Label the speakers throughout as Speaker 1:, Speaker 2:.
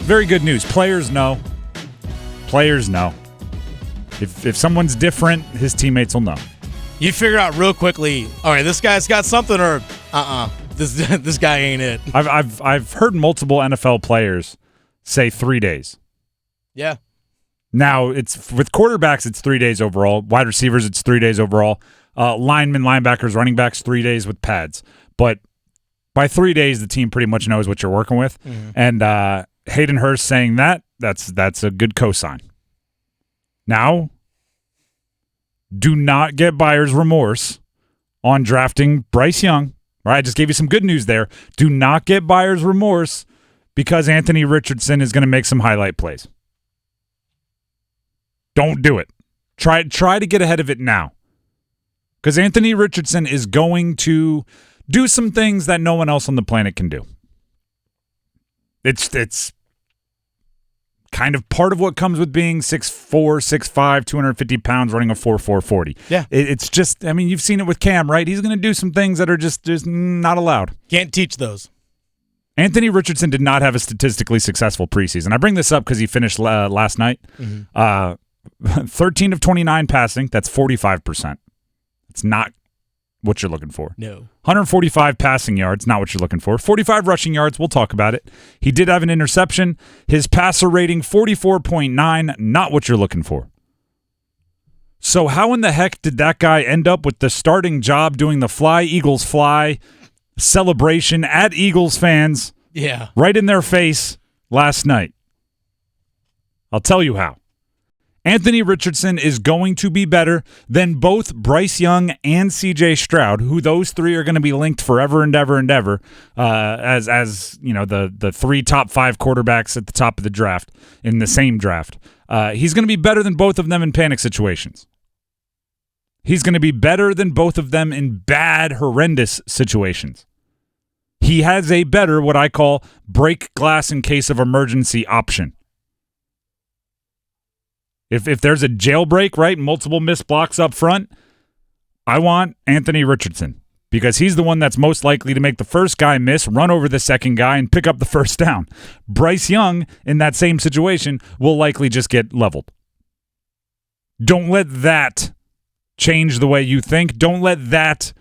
Speaker 1: very good news. Players know. Players know. If someone's different, his teammates will know.
Speaker 2: You figure out real quickly, all right, this guy's got something or this guy ain't it.
Speaker 1: I've heard multiple NFL players say 3 days.
Speaker 2: Yeah.
Speaker 1: Now, it's with quarterbacks, it's 3 days overall. Wide receivers, it's 3 days overall. Linemen, linebackers, running backs, 3 days with pads. But by 3 days, the team pretty much knows what you're working with. Mm-hmm. And Hayden Hurst saying that's a good cosign. Now, do not get buyer's remorse on drafting Bryce Young. Right, I just gave you some good news there. Do not get buyer's remorse because Anthony Richardson is going to make some highlight plays. Don't do it. Try to get ahead of it now. Because Anthony Richardson is going to do some things that no one else on the planet can do. It's kind of part of what comes with being 6'4", 6'5", 250 pounds, running a 4.4 40.
Speaker 2: Yeah.
Speaker 1: It's just, I mean, you've seen it with Cam, right? He's going to do some things that are just not allowed.
Speaker 2: Can't teach those.
Speaker 1: Anthony Richardson did not have a statistically successful preseason. I bring this up because he finished last night. Mm-hmm. 13 of 29 passing. That's 45%. It's not what you're looking for.
Speaker 2: No.
Speaker 1: 145 passing yards, not what you're looking for. 45 rushing yards, we'll talk about it. He did have an interception. His passer rating, 44.9, not what you're looking for. So how in the heck did that guy end up with the starting job doing the Fly Eagles Fly celebration at Eagles fans?
Speaker 2: Yeah. Right
Speaker 1: in their face last night? I'll tell you how. Anthony Richardson is going to be better than both Bryce Young and C.J. Stroud, who those three are going to be linked forever and ever and ever as you know the three top 5 quarterbacks at the top of the draft in the same draft. He's going to be better than both of them in panic situations. He's going to be better than both of them in bad, horrendous situations. He has a better, what I call, break glass in case of emergency option. If there's a jailbreak, right, multiple missed blocks up front, I want Anthony Richardson because he's the one that's most likely to make the first guy miss, run over the second guy, and pick up the first down. Bryce Young, in that same situation, will likely just get leveled. Don't let that change the way you think. Don't let that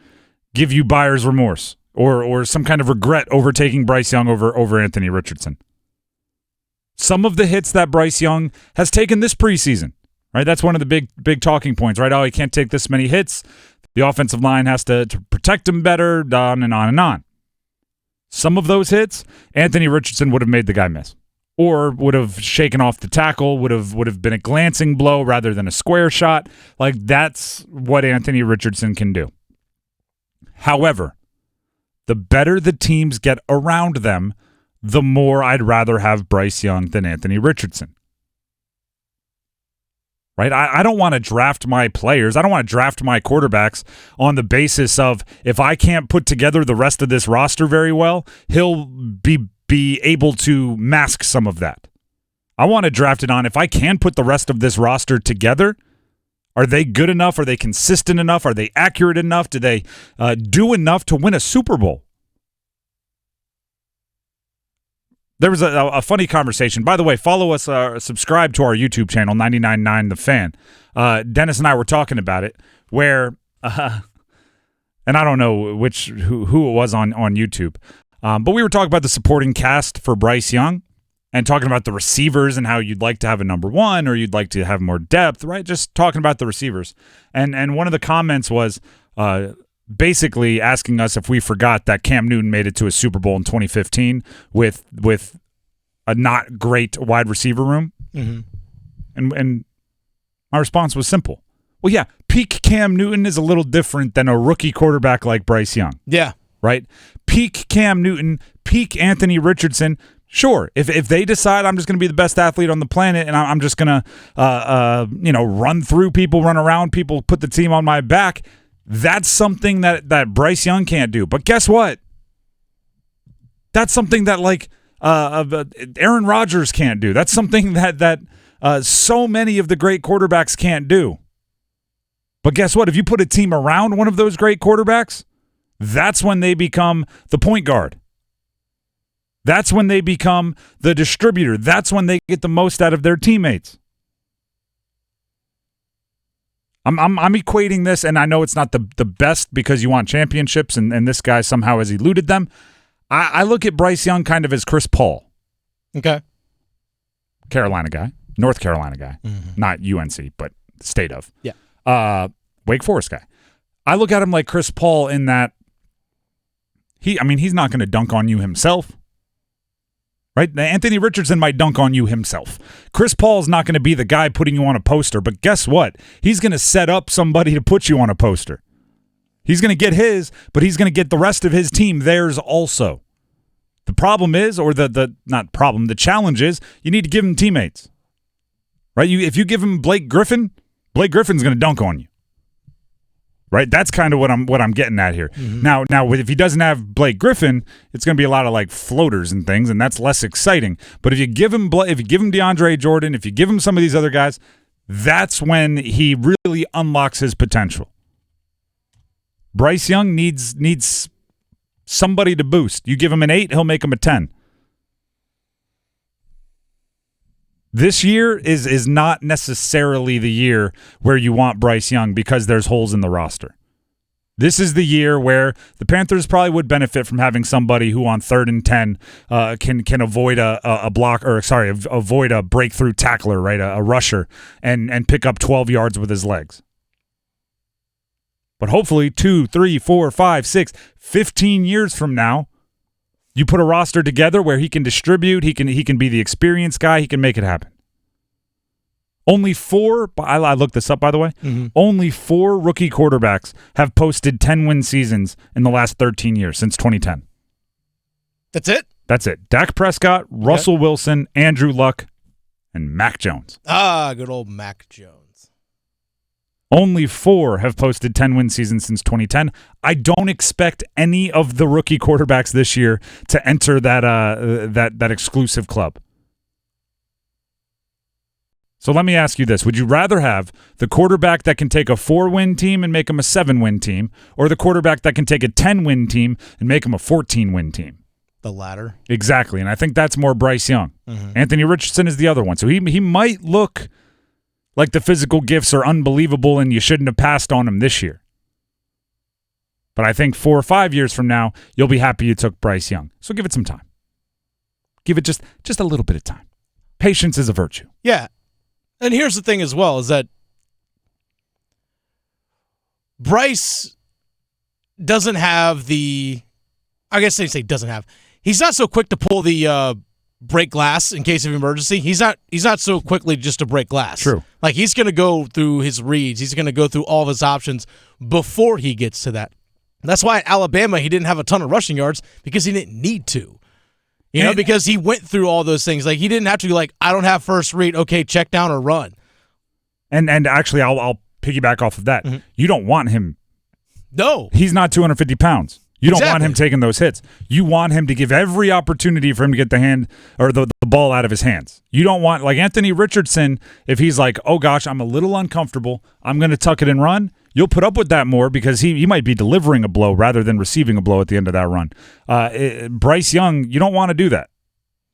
Speaker 1: give you buyer's remorse or some kind of regret over taking Bryce Young over Anthony Richardson. Some of the hits that Bryce Young has taken this preseason, right? That's one of the big talking points, right? Oh, he can't take this many hits. The offensive line has to protect him better, on and on and on. Some of those hits, Anthony Richardson would have made the guy miss or would have shaken off the tackle, would have been a glancing blow rather than a square shot. Like, that's what Anthony Richardson can do. However, the better the teams get around them, the more I'd rather have Bryce Young than Anthony Richardson. Right? I don't want to draft my players. I don't want to draft my quarterbacks on the basis of if I can't put together the rest of this roster very well, he'll be able to mask some of that. I want to draft it on if I can put the rest of this roster together. Are they good enough? Are they consistent enough? Are they accurate enough? Do they do enough to win a Super Bowl? There was a funny conversation. By the way, follow us, subscribe to our YouTube channel, 99.9 The Fan. Dennis and I were talking about it, where, and I don't know who it was on YouTube, but we were talking about the supporting cast for Bryce Young and talking about the receivers and how you'd like to have a number one or you'd like to have more depth, right? Just talking about the receivers. And one of the comments was basically asking us if we forgot that Cam Newton made it to a Super Bowl in 2015 with a not great wide receiver room. Mm-hmm. And my response was simple. Well, yeah, peak Cam Newton is a little different than a rookie quarterback like Bryce Young.
Speaker 2: Yeah.
Speaker 1: Right? Peak Cam Newton, peak Anthony Richardson. Sure, if they decide I'm just going to be the best athlete on the planet and I'm just going to run through people, run around people, put the team on my back, that's something that Bryce Young can't do. But guess what? That's something that Aaron Rodgers can't do. That's something that so many of the great quarterbacks can't do. But guess what? If you put a team around one of those great quarterbacks, that's when they become the point guard. That's when they become the distributor. That's when they get the most out of their teammates. I'm equating this, and I know it's not the best because you want championships, and this guy somehow has eluded them. I look at Bryce Young kind of as Chris Paul.
Speaker 2: Okay.
Speaker 1: Carolina guy. North Carolina guy.
Speaker 2: Mm-hmm.
Speaker 1: Not UNC, but state of.
Speaker 2: Yeah.
Speaker 1: Wake Forest guy. I look at him like Chris Paul in that he's not going to dunk on you himself. Right? Anthony Richardson might dunk on you himself. Chris Paul's not going to be the guy putting you on a poster, but guess what? He's going to set up somebody to put you on a poster. He's going to get his, but he's going to get the rest of his team theirs also. The problem is, or the challenge is, you need to give him teammates. Right? If you give him Blake Griffin's going to dunk on you. Right? That's kind of what I'm getting at here. Mm-hmm. Now, if he doesn't have Blake Griffin, it's going to be a lot of like floaters and things, and that's less exciting. But if you give him DeAndre Jordan, if you give him some of these other guys, that's when he really unlocks his potential. Bryce Young needs somebody to boost. You give him an 8, he'll make him a 10. This year is not necessarily the year where you want Bryce Young because there's holes in the roster. This is the year where the Panthers probably would benefit from having somebody who on 3rd and 10 can avoid avoid a breakthrough tackler, right, a rusher, and pick up 12 yards with his legs. But hopefully 2, 3, 4, 5, 6, 15 years from now, you put a roster together where he can distribute, he can be the experienced guy, he can make it happen. Only 4, I looked this up by the way, Only 4 rookie quarterbacks have posted 10-win seasons in the last 13 years since 2010.
Speaker 2: That's it?
Speaker 1: That's it. Dak Prescott, Russell Wilson, Andrew Luck, and Mac Jones.
Speaker 2: Good old Mac Jones.
Speaker 1: Only 4 have posted 10-win seasons since 2010. I don't expect any of the rookie quarterbacks this year to enter that exclusive club. So let me ask you this. Would you rather have the quarterback that can take a 4-win team and make them a 7-win team, or the quarterback that can take a 10-win team and make them a 14-win team?
Speaker 2: The latter.
Speaker 1: Exactly, and I think that's more Bryce Young.
Speaker 2: Mm-hmm.
Speaker 1: Anthony Richardson is the other one. So he might look like the physical gifts are unbelievable and you shouldn't have passed on him this year. But I think 4 or 5 years from now, you'll be happy you took Bryce Young. So give it some time. Give it just a little bit of time. Patience is a virtue.
Speaker 2: Yeah. And here's the thing as well, is that Bryce doesn't have the, I guess they say doesn't have, he's not so quick to pull the break glass in case of emergency. He's not so quickly just to break glass.
Speaker 1: True.
Speaker 2: Like he's going to go through his reads. He's going to go through all of his options before he gets to that. That's why at Alabama he didn't have a ton of rushing yards because he didn't need to. You know, because he went through all those things. Like he didn't have to be like, I don't have first read. Okay, check down or run.
Speaker 1: And actually, I'll piggyback off of that. Mm-hmm. You don't want him.
Speaker 2: No,
Speaker 1: he's not 250 pounds. You don't want him taking those hits. You want him to give every opportunity for him to get the hand or the ball out of his hands. You don't want, like Anthony Richardson, if he's like, oh gosh, I'm a little uncomfortable, I'm going to tuck it and run, you'll put up with that more because he might be delivering a blow rather than receiving a blow at the end of that run. Bryce Young, you don't want to do that.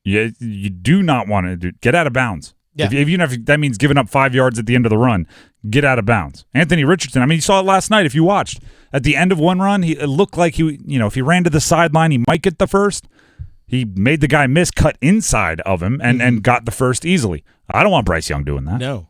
Speaker 1: You do not want to get out of bounds. Yeah. If that means giving up 5 yards at the end of the run, get out of bounds. Anthony Richardson, I mean, you saw it last night if you watched. At the end of one run, it looked like if he ran to the sideline, he might get the first. He made the guy miss, cut inside of him, and got the first easily. I don't want Bryce Young doing that.
Speaker 2: No.